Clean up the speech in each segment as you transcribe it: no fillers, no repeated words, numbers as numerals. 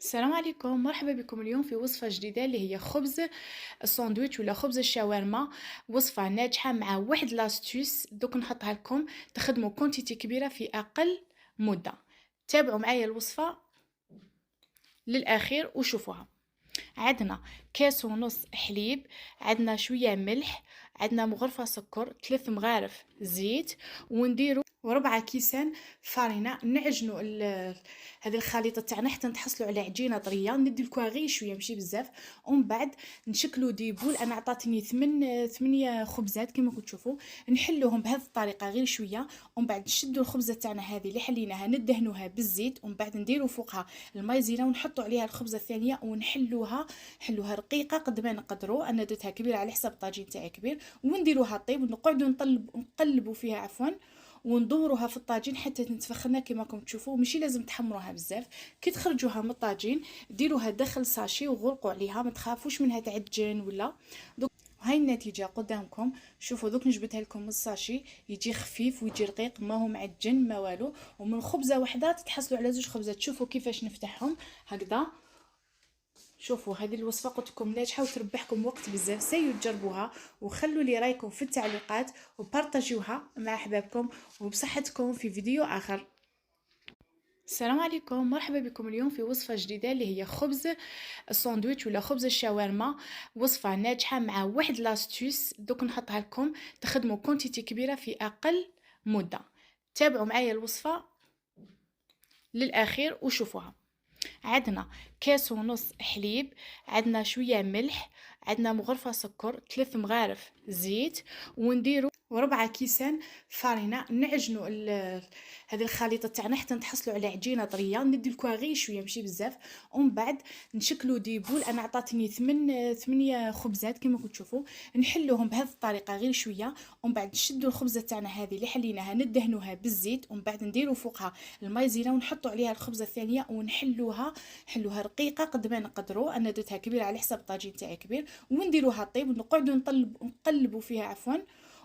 السلام عليكم، مرحبا بكم اليوم في وصفة جديدة اللي هي خبز الساندويتش ولا خبز الشاورما. وصفة ناجحة مع واحد لاستوس دوك نحطها لكم تخدموا كونتيتي كبيرة في أقل مدة. تابعوا معايا الوصفة للأخير وشوفوها. عندنا كاس ونص حليب، عندنا شوية ملح، عندنا مغرفة سكر، 3 مغارف زيت، ونديرو وربعة كيسان فرينة. نعجنوا هذه الخليطة تاعنا حتى نتحصلوا على عجينة طرية. ندي لكم غير شوية ماشي بزاف، ومن بعد نشكلوا ديبول. انا عطاتني 8 خبزات كما كنتوا تشوفوا. نحلوهم بهذه الطريقة غير شوية، ومن بعد نشدوا الخبزة تاعنا هذه اللي حليناها ندهنوها بالزيت، ومن بعد نديروا فوقها المايزينا ونحطوا عليها الخبزة الثانية ونحلوها حلوها رقيقه قد ما نقدروا. انا درتها كبيره على حساب الطاجين تاعي كبير، ونديروها طيب ونقعدوا نقلبوا فيها عفوا، وندوروها في الطاجين حتى تنتفخنا كما راكم تشوفوا. ماشي لازم تحمروها بزاف. كي تخرجوها من الطاجين ديروها داخل ساشي وغلقوا عليها، ما تخافوش منها تعجن ولا. دوك هاي النتيجه قدامكم. شوفوا دوك نجبدها لكم من الساشي، يجي خفيف ويجي رقيق، ما هو معجن ما والو. ومن خبزه واحده تتحصلوا على زوج خبزات. شوفوا كيفاش نفتحهم هكذا. شوفوا هذه الوصفه قلت لكم ناجحه وتربحكم وقت بزاف. سيو تجربوها وخلوا لي رايكم في التعليقات وبارطاجيوها مع احبابكم، وبصحتكم في فيديو اخر. السلام عليكم، مرحبا بكم اليوم في وصفة جديدة اللي هي خبز الساندويتش ولا خبز الشاورما. وصفة ناجحة مع واحد لاستوس دوك نحطها لكم تخدموا كونتيتي كبيرة في أقل مدة. تابعوا معايا الوصفة للأخير وشوفوها. عندنا كاس ونص حليب، عندنا شوية ملح، عندنا مغرفة سكر، 3 مغارف زيت، ونديرو وربعة كيسان فرينة. نعجنوا هذه الخليطة تاعنا حتى نتحصلوا على عجينة طرية. ندي لكم غير شوية ماشي بزاف، ومن بعد نشكلوا ديبول. انا عطاتني 8 خبزات كما كنتوا تشوفوا. نحلوهم بهذه الطريقة غير شوية، ومن بعد نشدوا الخبزة تاعنا هذه اللي حليناها ندهنوها بالزيت، ومن بعد نديروا فوقها المايزينا ونحطوا عليها الخبزة الثانية ونحلوها حلوها رقيقه قد ما نقدروا. انا درتها كبيره على حساب الطاجين تاعي كبير، ونديروها طيب ونقعدوا نقلبوا فيها عفوا،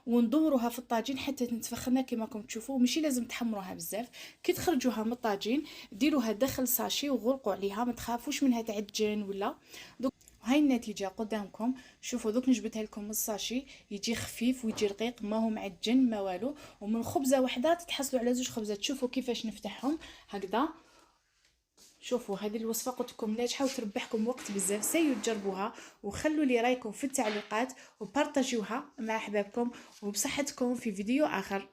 وندوروها في الطاجين حتى تنتفخنا كما راكم تشوفوا. ماشي لازم تحمروها بزاف. كي تخرجوها من الطاجين ديروها داخل ساشي وغلقوا عليها، ما تخافوش منها تعجن ولا. دوك هاي النتيجه قدامكم. شوفوا دوك نجبدها لكم من الساشي، يجي خفيف ويجي رقيق، ما هو معجن ما والو. ومن خبزه واحده تتحصلوا على زوج خبزات. شوفوا كيفاش نفتحهم هكذا. شوفوا هذه الوصفه قلت لكم ناجحه وتربحكم وقت بزاف. سيو تجربوها وخلوا لي رايكم في التعليقات وبارطاجيوها مع احبابكم، وبصحتكم في فيديو اخر.